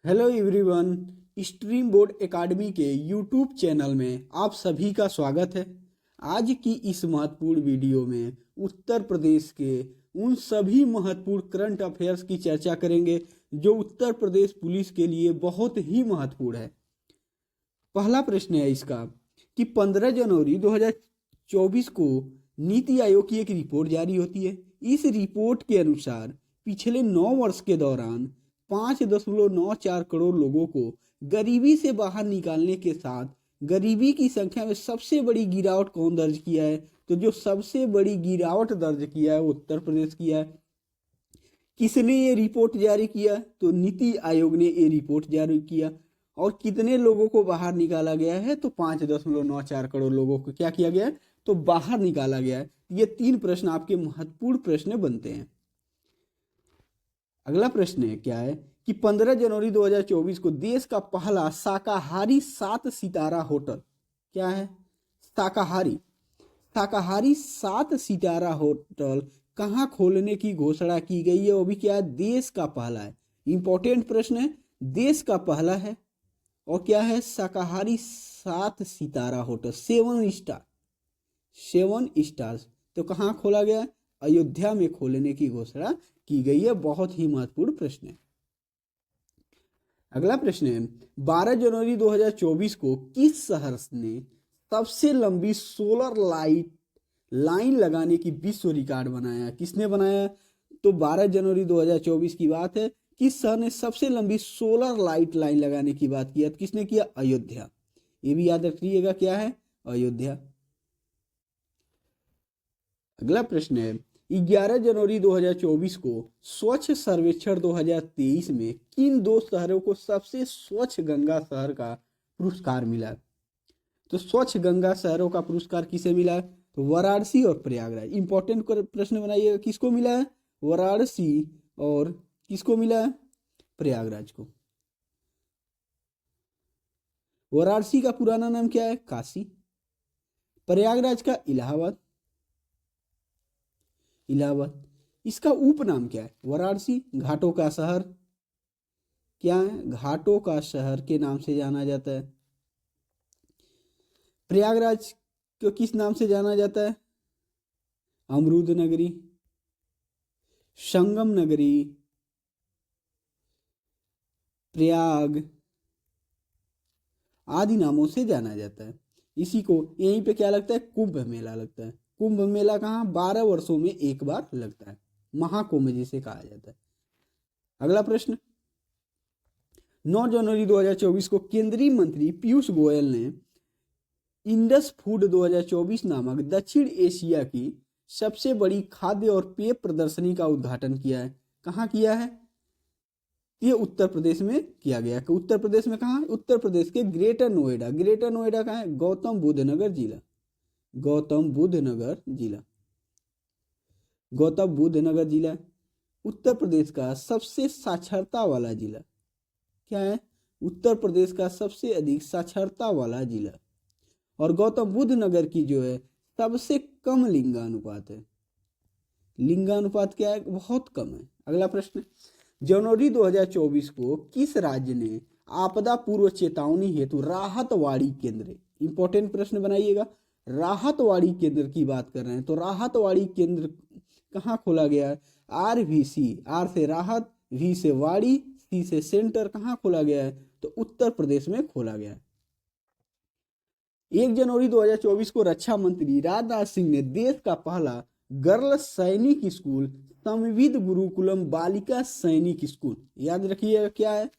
Hello everyone. Stream board academy के YouTube channel में आप सभी का स्वागत है। आज की इस महत्वपूर्ण वीडियो में उत्तर प्रदेश के उन सभी महत्वपूर्ण करंट अफेयर्स की चर्चा करेंगे जो उत्तर प्रदेश पुलिस के लिए बहुत ही महत्वपूर्ण है। पहला प्रश्न है इसका कि 15 जनवरी 2024 को नीति आयोग की एक रिपोर्ट जारी होती है। इस रिपोर्ट के अनुसार पिछले 9 वर्ष के दौरान 5.94 करोड़ लोगों को गरीबी से बाहर निकालने के साथ गरीबी की संख्या में सबसे बड़ी गिरावट कौन दर्ज किया है? तो जो सबसे बड़ी गिरावट दर्ज किया है वो उत्तर प्रदेश किया है। किसने ये रिपोर्ट जारी किया? तो नीति आयोग ने ये रिपोर्ट जारी किया। और कितने लोगों को बाहर निकाला गया है? तो 5.94 करोड़ लोगों को क्या किया गया है? तो बाहर निकाला गया है। ये 3 प्रश्न आपके महत्वपूर्ण प्रश्न बनते हैं। अगला प्रश्न है क्या है कि 15 जनवरी 2024 को देश का पहला शाकाहारी 7 सितारा होटल क्या है? शाकाहारी 7 सितारा होटल कहाँ खोलने की घोषणा की गई है? वो भी क्या है? देश का पहला है। इंपॉर्टेंट प्रश्न है, देश का पहला है। और क्या है? शाकाहारी 7 सितारा होटल, 7 स्टार्स। तो कहाँ खोला गया? अयोध्या में खोलने की घोषणा की गई है। बहुत ही महत्वपूर्ण प्रश्न है। अगला प्रश्न है 12 जनवरी 2024 को किस शहर ने सबसे लंबी सोलर लाइन लगाने की विश्व रिकॉर्ड बनाया? किसने बनाया? तो 12 जनवरी 2024 की बात है। किस शहर ने सबसे लंबी सोलर लाइन लगाने की बात किया? तो किसने किया? अयोध्या। ये भी याद रखिएगा, क्या है? अयोध्या। अगला प्रश्न है 11 जनवरी 2024 को स्वच्छ सर्वेक्षण 2023 में किन 2 शहरों को सबसे स्वच्छ गंगा शहर का पुरस्कार मिला? तो स्वच्छ गंगा शहरों का पुरस्कार किसे मिला है? तो वाराणसी और प्रयागराज। इंपॉर्टेंट प्रश्न बनाइएगा, किसको मिला है? वाराणसी और किसको मिला है? प्रयागराज को। वाराणसी का पुराना नाम क्या है? काशी। प्रयागराज का इलाहाबाद। इसका उपनाम क्या है? वाराणसी घाटों का शहर। क्या है? घाटों का शहर के नाम से जाना जाता है। प्रयागराज को किस नाम से जाना जाता है? अमरूद नगरी, संगम नगरी, प्रयाग आदि नामों से जाना जाता है। इसी को यहीं पे क्या लगता है? कुंभ मेला लगता है। कुंभ मेला कहाँ? 12 वर्षों में एक बार लगता है, महाकुंभ जिसे कहा जाता है। अगला प्रश्न 9 जनवरी 2024 को केंद्रीय मंत्री पीयूष गोयल ने इंडस फूड 2024 नामक दक्षिण एशिया की सबसे बड़ी खाद्य और पेय प्रदर्शनी का उद्घाटन किया है। कहाँ किया है? ये उत्तर प्रदेश में किया गया। उत्तर प्रदेश में कहाँ? उत्तर प्रदेश के ग्रेटर नोएडा। ग्रेटर नोएडा कहाँ है? गौतम बुद्ध नगर जिला। गौतम बुद्ध नगर जिला उत्तर प्रदेश का सबसे साक्षरता वाला जिला। क्या है? उत्तर प्रदेश का सबसे अधिक साक्षरता वाला जिला। और गौतम बुद्ध नगर की जो है सबसे कम लिंगानुपात है। लिंगानुपात क्या है? बहुत कम है। अगला प्रश्न जनवरी 2024 को किस राज्य ने आपदा पूर्व चेतावनी हेतु राहतवाड़ी केंद्र, इंपॉर्टेंट प्रश्न बनाइएगा, राहतवाड़ी केंद्र की बात कर रहे हैं तो राहतवाड़ी केंद्र कहाँ खोला गया है? RVC, आर से राहत, वी से वाड़ी, सी से सेंटर, कहाँ खोला गया है? तो उत्तर प्रदेश में खोला गया है। 1 जनवरी 2024 को रक्षा मंत्री राजनाथ सिंह ने देश का पहला गर्ल सैनिक स्कूल संविद गुरुकुलम बालिका सैनिक स्कूल, याद रखिएगा क्या है?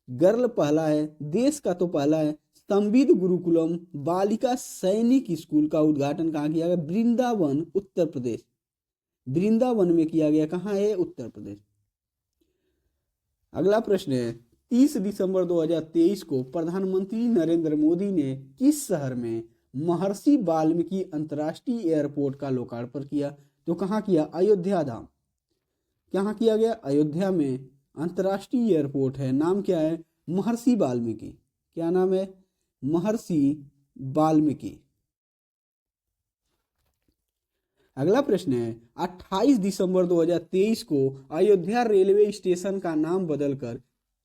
गर्ल पहला है, देश का तो पहला है, संविद गुरुकुलम बालिका सैनिक स्कूल का उद्घाटन कहाँ किया गया? वृंदावन, उत्तर प्रदेश। वृंदावन में किया गया। कहाँ है? उत्तर प्रदेश। अगला प्रश्न है 30 दिसंबर 2023 को प्रधानमंत्री नरेंद्र मोदी ने किस शहर में महर्षि वाल्मीकि अंतर्राष्ट्रीय एयरपोर्ट का लोकार्पण किया? तो कहाँ किया? अयोध्या धाम। कहाँ किया गया? अयोध्या में अंतर्राष्ट्रीय एयरपोर्ट है, नाम क्या है? महर्षि वाल्मीकि। क्या नाम है? महर्षि वाल्मीकि। अगला प्रश्न है 28 दिसंबर 2023 को अयोध्या रेलवे स्टेशन का नाम बदलकर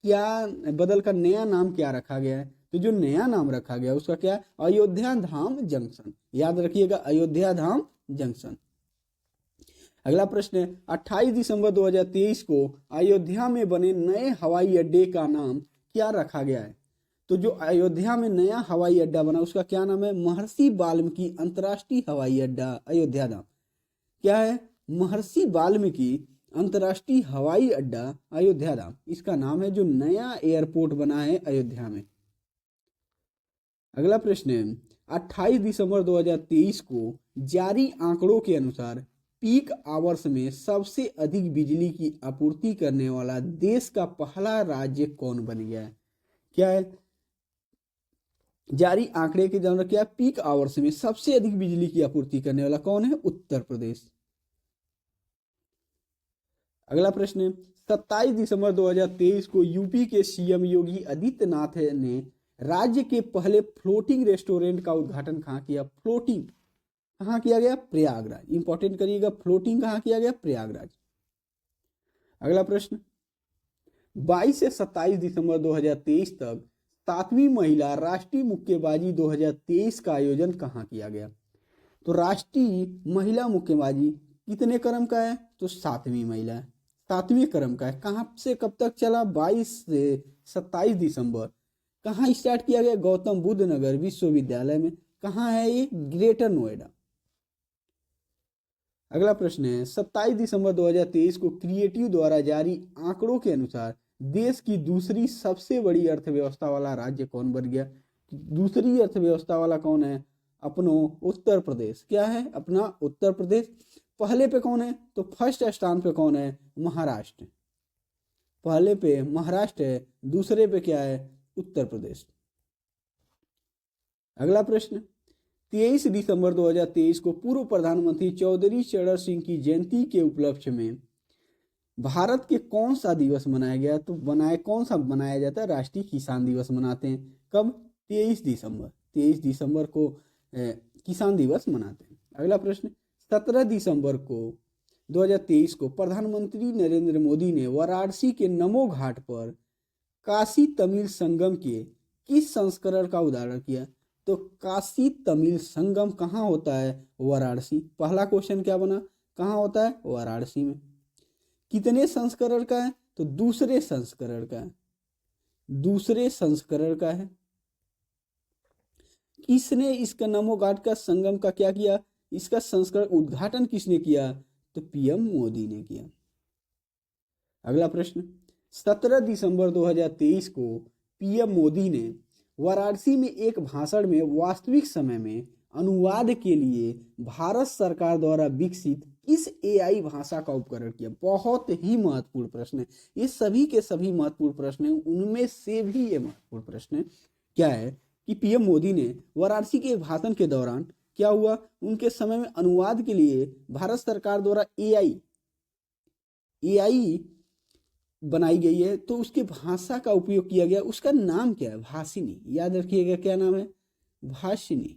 क्या बदल कर नया नाम क्या रखा गया है? तो जो नया नाम रखा गया उसका क्या है? अयोध्या धाम जंक्शन। याद रखिएगा, अयोध्या धाम जंक्शन। अगला प्रश्न है, 28 दिसंबर 2023 को अयोध्या में बने नए हवाई अड्डे का नाम क्या रखा गया है? तो जो अयोध्या में नया हवाई अड्डा बना उसका क्या नाम है? महर्षि वाल्मीकि अंतर्राष्ट्रीय हवाई अड्डा अयोध्या धाम। क्या है? महर्षि वाल्मीकि अंतर्राष्ट्रीय हवाई अड्डा अयोध्या धाम, इसका नाम है जो नया एयरपोर्ट बना है अयोध्या में। अगला प्रश्न है, 28 दिसंबर 2023 को जारी आंकड़ों के अनुसार पीक आवर्स में सबसे अधिक बिजली की आपूर्ति करने वाला देश का पहला राज्य कौन बन गया है? क्या है? जारी आंकड़े के जानवर क्या? पीक आवर्स में सबसे अधिक बिजली की आपूर्ति करने वाला कौन है? उत्तर प्रदेश। अगला प्रश्न है, 27 दिसंबर 2023 को यूपी के सीएम योगी आदित्यनाथ ने राज्य के पहले फ्लोटिंग रेस्टोरेंट का उद्घाटन कहाँ किया? फ्लोटिंग कहाँ किया गया? प्रयागराज। इंपॉर्टेंट करिएगा, फ्लोटिंग कहाँ किया गया? प्रयागराज। अगला प्रश्न, 22 से 27 दिसंबर 2023 तक 7वीं महिला राष्ट्रीय मुक्केबाजी 2023 का आयोजन कहाँ किया गया? तो राष्ट्रीय महिला मुक्केबाजी कितने क्रम का है? तो 7वीं महिला है, 7वें क्रम का है। कहाँ से कब तक चला? 22 से 27 दिसंबर। कहाँ स्टार्ट किया गया? गौतम बुद्ध नगर विश्वविद्यालय में। कहाँ है ये? ग्रेटर नोएडा। अगला प्रश्न है, 27 दिसंबर 2023 को क्रिएटिव द्वारा जारी आंकड़ों के अनुसार देश की दूसरी सबसे बड़ी अर्थव्यवस्था वाला राज्य कौन बन गया? दूसरी अर्थव्यवस्था वाला कौन है? अपनो उत्तर प्रदेश। क्या है? अपना उत्तर प्रदेश। पहले पे कौन है? तो फर्स्ट स्थान पे कौन है? महाराष्ट्र। पहले पे महाराष्ट्र है, दूसरे पे क्या है? उत्तर प्रदेश। अगला प्रश्न, 23 दिसंबर 2023 को पूर्व प्रधानमंत्री चौधरी चरण सिंह की जयंती के उपलक्ष्य में भारत के कौन सा दिवस मनाया गया? तो कौन सा मनाया जाता है? राष्ट्रीय किसान दिवस मनाते हैं। कब? 23 दिसंबर। 23 दिसंबर को किसान दिवस मनाते हैं। अगला प्रश्न, 17 दिसंबर को 2023 को प्रधानमंत्री नरेंद्र मोदी ने वाराणसी के नमो घाट पर काशी तमिल संगम के किस संस्करण का उदाहरण किया? तो काशी तमिल संगम कहाँ होता है? वाराणसी। पहला क्वेश्चन क्या बना? कहाँ होता है? वाराणसी में। कितने संस्करण का है? तो दूसरे संस्करण का है, दूसरे संस्करण का है। किसने इसका नमो घाट का संगम का क्या किया? इसका संस्करण उद्घाटन किसने किया? तो पीएम मोदी ने किया। अगला प्रश्न, 17 दिसंबर 2023 को पीएम मोदी ने वाराणसी में एक भाषण में वास्तविक समय में अनुवाद के लिए भारत सरकार द्वारा विकसित किस एआई भाषा का उपकरण किया? बहुत ही महत्वपूर्ण प्रश्न है, ये सभी के सभी महत्वपूर्ण प्रश्न है, उनमें से भी ये महत्वपूर्ण प्रश्न है। क्या है कि पीएम मोदी ने वाराणसी के भाषण के दौरान क्या हुआ? उनके समय में अनुवाद के लिए भारत सरकार द्वारा एआई बनाई गई है, तो उसके भाषा का उपयोग किया गया। उसका नाम क्या है? भाषिनी। याद रखिएगा, क्या नाम है? भाषिनी।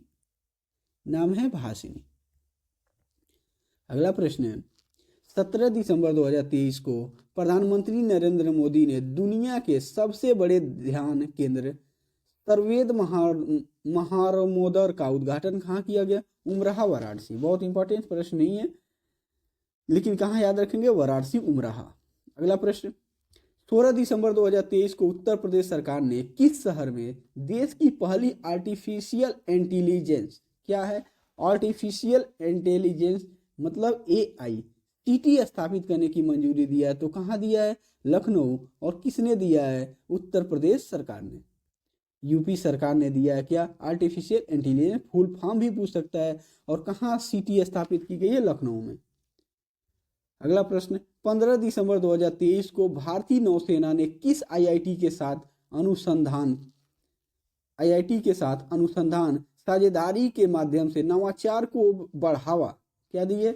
नाम है भाषिनी। अगला प्रश्न है, 17 दिसंबर 2023 को प्रधानमंत्री नरेंद्र मोदी ने दुनिया के सबसे बड़े ध्यान केंद्र सर्वेद महारमोदर का उद्घाटन कहाँ किया गया? उमराहा, वाराणसी। बहुत इंपॉर्टेंट प्रश्न नहीं है, लेकिन कहाँ याद रखेंगे? वाराणसी, उमराहा। अगला प्रश्न, 16 दिसंबर 2023 को उत्तर प्रदेश सरकार ने किस शहर में देश की पहली आर्टिफिशियल इंटेलिजेंस, क्या है? आर्टिफिशियल इंटेलिजेंस मतलब एआई सिटी स्थापित करने की मंजूरी दिया है? तो कहाँ दिया है? लखनऊ। और किसने दिया है? उत्तर प्रदेश सरकार ने। यूपी सरकार ने दिया है। क्या? Artificial intelligence. फुल फॉर्म भी पूछ सकता है। और कहाँ सिटी स्थापित की गई है? लखनऊ में। अगला प्रश्न, 15 दिसंबर 2023 को भारतीय नौसेना ने किस आईआईटी के साथ अनुसंधान साझेदारी के माध्यम से नवाचार को बढ़ावा क्या दिए?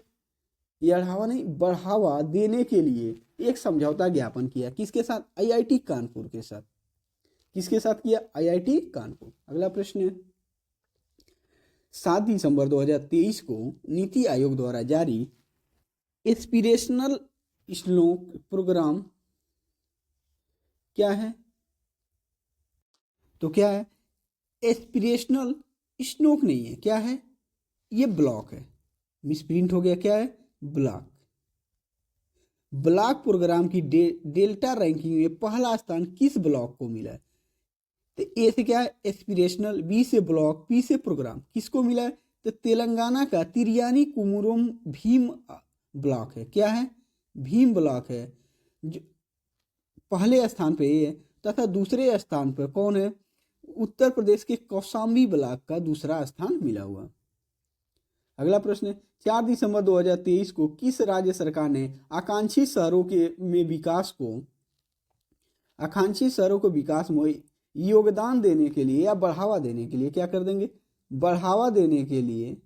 बढ़ावा देने के लिए एक समझौता ज्ञापन किया? किसके साथ? आईआईटी कानपुर के साथ। किसके साथ किया? आईआईटी कानपुर। अगला प्रश्न है, 7 दिसंबर 2023 को नीति आयोग द्वारा जारी एस्पिरेशनल श्लोक प्रोग्राम क्या है? तो क्या है, एस्पिरेशनल स्नोक नहीं है, क्या है, ये ब्लॉक है, मिसप्रिंट हो गया, क्या है, ब्लॉक। ब्लॉक प्रोग्राम की डेल्टा रैंकिंग में पहला स्थान किस ब्लॉक को मिला है? तो ए से क्या है, एस्पिरेशनल, बी से ब्लॉक, पी से प्रोग्राम, किसको मिला है? तो तेलंगाना का तिरयानी कुमुरम भीम ब्लॉक है, क्या है, भीम ब्लॉक है, जो पहले स्थान पे ये है। तथा दूसरे स्थान पर कौन है? उत्तर प्रदेश के कौशाम्बी ब्लॉक का दूसरा स्थान मिला हुआ। अगला प्रश्न है, 4 दिसंबर 2023 को किस राज्य सरकार ने आकांक्षी शहरों को विकास में योगदान देने के लिए या बढ़ावा देने के लिए क्या कर देंगे? बढ़ावा देने के लिए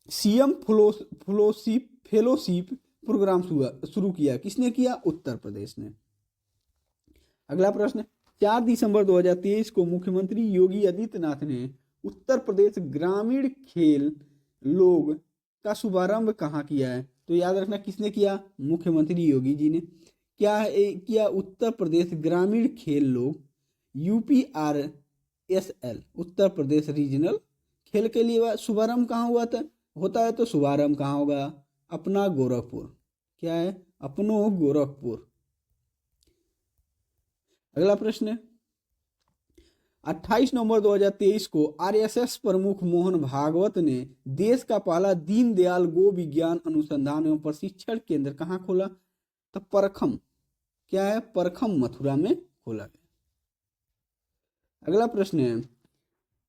सीएम फेलोशिप प्रोग्राम शुरू किया। किसने किया? उत्तर प्रदेश ने। अगला प्रश्न, 4 दिसंबर 2023 को मुख्यमंत्री योगी आदित्यनाथ ने उत्तर प्रदेश ग्रामीण खेल लोग का शुभारंभ कहाँ किया है? तो याद रखना, किसने किया? मुख्यमंत्री योगी जी ने। क्या किया? उत्तर प्रदेश ग्रामीण खेल लोग UPRSL, उत्तर प्रदेश रीजनल खेल के लिए शुभारंभ कहाँ हुआ था, होता है? तो शुभारंभ कहाँ होगा? अपना गोरखपुर। क्या है? अपनो गोरखपुर। अगला प्रश्न, 28 नवंबर 2023 को RSS प्रमुख मोहन भागवत ने देश का पहला दीनदयाल गो विज्ञान अनुसंधान एवं प्रशिक्षण केंद्र कहाँ खोला? तो परखम। क्या है? परखम, मथुरा में खोला गया। अगला प्रश्न है,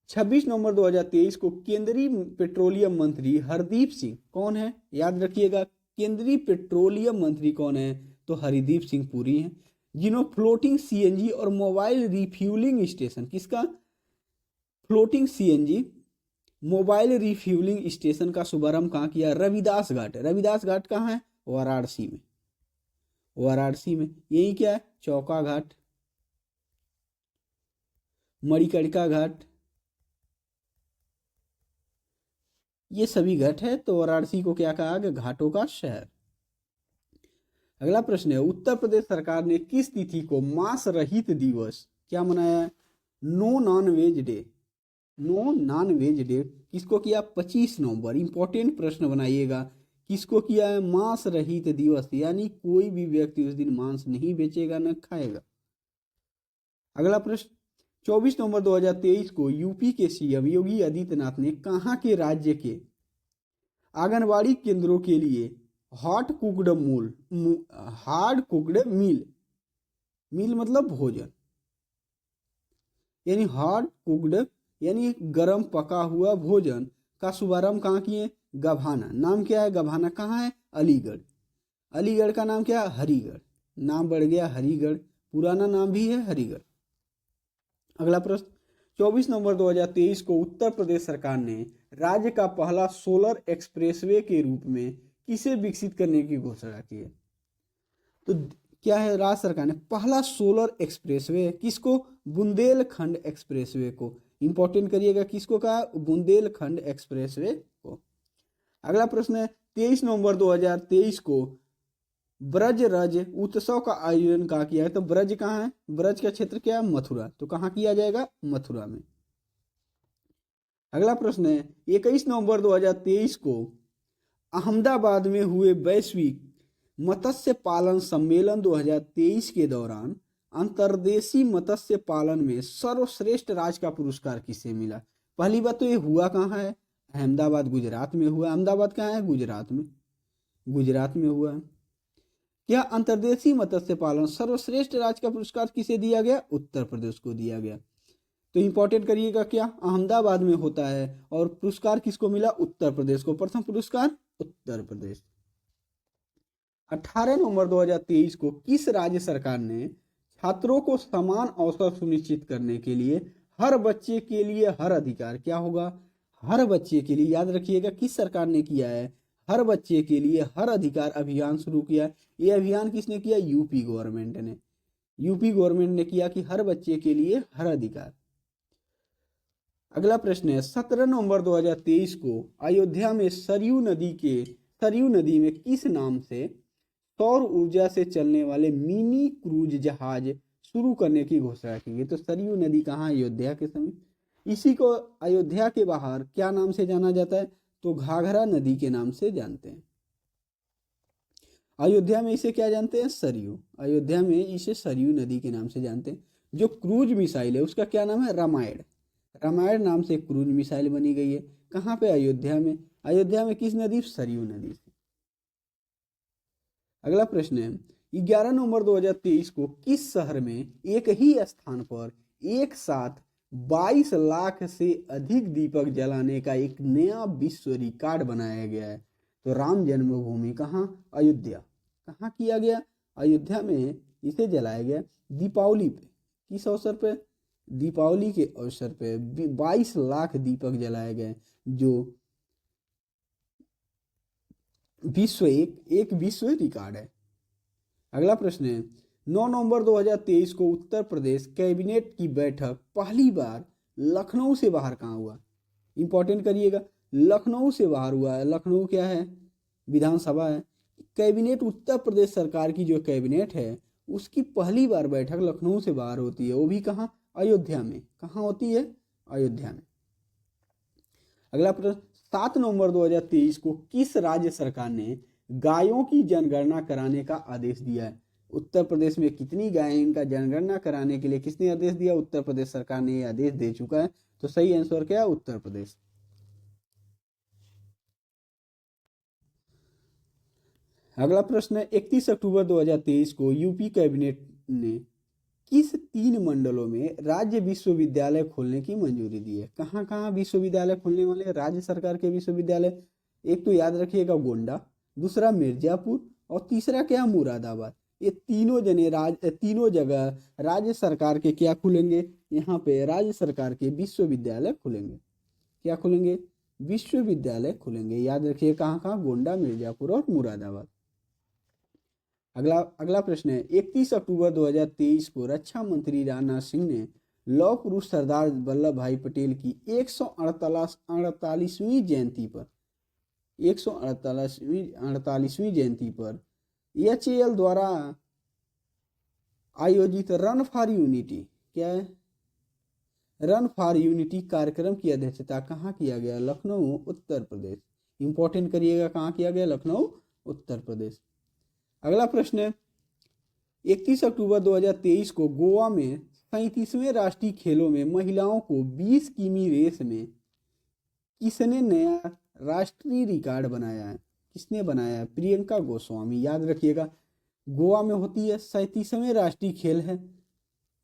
26 नवंबर 2023 को केंद्रीय पेट्रोलियम मंत्री हरदीप सिंह, कौन है? याद रखिएगा, केंद्रीय पेट्रोलियम मंत्री कौन है? तो हरदीप सिंह पुरी हैं, जिन्होंने फ्लोटिंग CNG और मोबाइल रिफ्यूलिंग स्टेशन, किसका? Floating CNG mobile refuelling station का शुभारंभ कहाँ किया? रविदास घाट। रविदास घाट कहाँ है? वाराणसी में। वाराणसी में। यही क्या है? चौका घाट, मणिकर्णिका घाट, ये सभी घाट है। तो वाराणसी को क्या कहा गया? घाटों का शहर। अगला प्रश्न है, उत्तर प्रदेश सरकार ने किस तिथि को मांस रहित दिवस क्या मनाया? No non veg day. No non veg day किसको किया? 25 नवंबर। इंपॉर्टेंट प्रश्न बनाइएगा, किसको किया है? मांस रहित दिवस, यानी कोई भी व्यक्ति उस दिन मांस नहीं बेचेगा, न खाएगा। अगला प्रश्न, 24 नवंबर 2023 को यूपी के CM योगी आदित्यनाथ ने कहाँ के राज्य के आंगनबाड़ी केंद्रों के लिए हार्ड कुक्ड मील मतलब भोजन, यानी हार्ड कुक्ड यानी गर्म पका हुआ भोजन का शुभारंभ कहाँ किए? गभाना। नाम क्या है? गभाना कहाँ है? अलीगढ़। अलीगढ़ का नाम क्या है? हरिगढ़। नाम बढ़ गया हरिगढ़, पुराना नाम भी है हरिगढ़। अगला प्रश्न, 24 नवंबर 2023 को उत्तर प्रदेश सरकार ने राज्य का पहला सोलर एक्सप्रेसवे के रूप में किसे विकसित करने की घोषणा की है? तो क्या है? राज्य सरकार ने पहला सोलर एक्सप्रेसवे, किसको? बुंदेलखंड एक्सप्रेसवे को। इंपॉर्टेंट करिएगा, किसको कहा? बुंदेलखंड एक्सप्रेसवे को। अगला प्रश्न है, 23 नवंबर 2023 को ब्रज रज उत्सव का आयोजन कहाँ किया है? तो ब्रज कहाँ है? ब्रज का क्षेत्र क्या है? मथुरा। तो कहाँ किया जाएगा? मथुरा में। अगला प्रश्न है, 21 नवंबर 2023 को अहमदाबाद में हुए वैश्विक मत्स्य पालन सम्मेलन 2023 के दौरान अंतर्देशीय मत्स्य पालन में सर्वश्रेष्ठ राज्य का पुरस्कार किसे मिला? पहली बात तो ये हुआ कहाँ है? अहमदाबाद, गुजरात में हुआ। अहमदाबाद कहाँ है? गुजरात में। गुजरात में हुआ। क्या अंतर्देशीय मत्स्य पालन सर्वश्रेष्ठ राज्य का पुरस्कार किसे दिया गया? उत्तर प्रदेश को दिया गया। तो इंपॉर्टेंट करिएगा, क्या? अहमदाबाद में होता है और पुरस्कार किसको मिला? उत्तर प्रदेश को। प्रथम पुरस्कार उत्तर प्रदेश। 18 नवंबर 2023 को किस राज्य सरकार ने छात्रों को समान अवसर सुनिश्चित करने के लिए हर बच्चे के लिए हर अधिकार, क्या होगा? हर बच्चे के लिए, याद रखिएगा, किस सरकार ने किया है? हर बच्चे के लिए हर अधिकार अभियान शुरू किया। ये अभियान किसने किया? यूपी गवर्नमेंट ने। यूपी गवर्नमेंट ने किया कि हर बच्चे के लिए हर अधिकार। अगला प्रश्न है, 17 नवंबर 2023 को अयोध्या में सरयू नदी में किस नाम से सौर ऊर्जा से चलने वाले मिनी क्रूज जहाज शुरू करने की घोषणा की गई। तो सरयू नदी कहाँ? अयोध्या के समीप। इसी को अयोध्या के बाहर क्या नाम से जाना जाता है? तो घाघरा नदी के नाम से जानते हैं। अयोध्या में इसे क्या जानते हैं? सरयू। अयोध्या में इसे सरयू नदी के नाम से जानते हैं। जो क्रूज मिसाइल है उसका क्या नाम है? रामायण। रामायण नाम से क्रूज मिसाइल बनी गई है। कहाँ पे? अयोध्या में। अयोध्या में किस नदी? सरयू नदी से। अगला प्रश्न है 11 नवंबर 2023 को किस शहर में एक ही स्थान पर एक साथ 22 लाख से अधिक दीपक जलाने का एक नया विश्व रिकॉर्ड बनाया गया है? तो राम जन्मभूमि। कहाँ? अयोध्या। कहाँ किया गया? अयोध्या में इसे जलाया गया दीपावली पे। किस अवसर पे? दीपावली के अवसर पे 22 लाख दीपक जलाए गए, जो एक विश्व रिकॉर्ड है। अगला प्रश्न है 9 नवंबर 2023 को उत्तर प्रदेश कैबिनेट की बैठक पहली बार लखनऊ से बाहर कहाँ हुआ? इंपॉर्टेंट करिएगा, लखनऊ से बाहर हुआ है। लखनऊ क्या है? विधानसभा है। कैबिनेट, उत्तर प्रदेश सरकार की जो कैबिनेट है उसकी पहली बार बैठक लखनऊ से बाहर होती है, वो भी कहाँ? अयोध्या में। कहाँ होती है? अयोध्या में। अगला प्रश्न 7 नवंबर 2023 को किस राज्य सरकार ने गायों की जनगणना कराने का आदेश दिया है? उत्तर प्रदेश में कितनी गायें, इनका जनगणना कराने के लिए किसने आदेश दिया? उत्तर प्रदेश सरकार ने यह आदेश दे चुका है। तो सही आंसर क्या है? उत्तर प्रदेश। अगला प्रश्न है 31 अक्टूबर 2023 को यूपी कैबिनेट ने किस 3 मंडलों में राज्य विश्वविद्यालय खोलने की मंजूरी दी है? कहाँ कहाँ विश्वविद्यालय खोलने वाले राज्य सरकार के विश्वविद्यालय? एक तो याद रखिएगा गोंडा, दूसरा मिर्जापुर और तीसरा क्या? मुरादाबाद। ये तीनों जगह राज्य सरकार के क्या खुलेंगे? यहाँ पे राज्य सरकार के विश्वविद्यालय खुलेंगे। क्या खुलेंगे? विश्वविद्यालय खुलेंगे। याद रखिए कहाँ कहाँ? गोंडा, मिर्जापुर और मुरादाबाद। अगला प्रश्न है 31 अक्टूबर 2023 को रक्षा मंत्री राजनाथ सिंह ने लौह पुरुष सरदार वल्लभ भाई पटेल की 148वीं जयंती पर HAL द्वारा आयोजित रन फॉर यूनिटी, क्या है? रन फॉर यूनिटी कार्यक्रम की अध्यक्षता कहाँ किया गया? लखनऊ, उत्तर प्रदेश। इंपॉर्टेंट करिएगा, कहाँ किया गया? लखनऊ, उत्तर प्रदेश। अगला प्रश्न है 31 अक्टूबर 2023 को गोवा में 37वें राष्ट्रीय खेलों में महिलाओं को 20 किमी रेस में किसने नया राष्ट्रीय रिकॉर्ड बनाया है? किसने बनाया है? प्रियंका गोस्वामी। याद रखिएगा गोवा में होती है 37वें राष्ट्रीय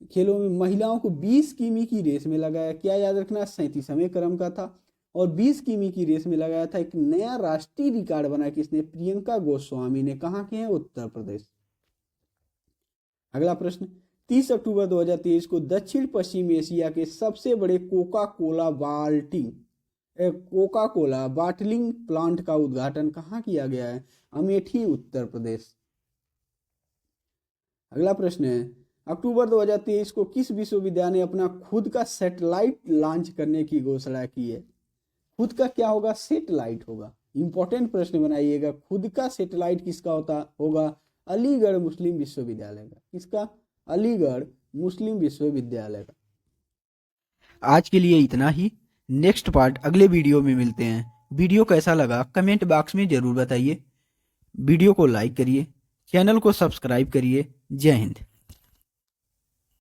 खेलों में महिलाओं को 20 किमी की रेस में लगाया। क्या याद रखना? 37वें क्रम का था और 20 किमी की रेस में लगाया था। एक नया राष्ट्रीय रिकॉर्ड बना किसने? प्रियंका गोस्वामी ने। कहाँ के हैं? उत्तर प्रदेश। अगला प्रश्न 30 अक्टूबर 2023 को दक्षिण पश्चिम एशिया के सबसे बड़े कोका कोला बॉटलिंग प्लांट का उद्घाटन कहाँ किया गया है? अमेठी, उत्तर प्रदेश। अगला प्रश्न है अक्टूबर 2023 को किस विश्वविद्यालय ने अपना खुद का सैटेलाइट लॉन्च करने की घोषणा की है? खुद का क्या होगा? सैटेलाइट होगा। इंपॉर्टेंट प्रश्न बनाइएगा, खुद का सैटेलाइट किसका होगा? अलीगढ़ मुस्लिम विश्वविद्यालय का। किसका? अलीगढ़ मुस्लिम विश्वविद्यालय का। आज के लिए इतना ही। नेक्स्ट पार्ट अगले वीडियो में मिलते हैं। वीडियो कैसा लगा कमेंट बॉक्स में जरूर बताइए। वीडियो को लाइक करिए, चैनल को सब्सक्राइब करिए। जय हिंद।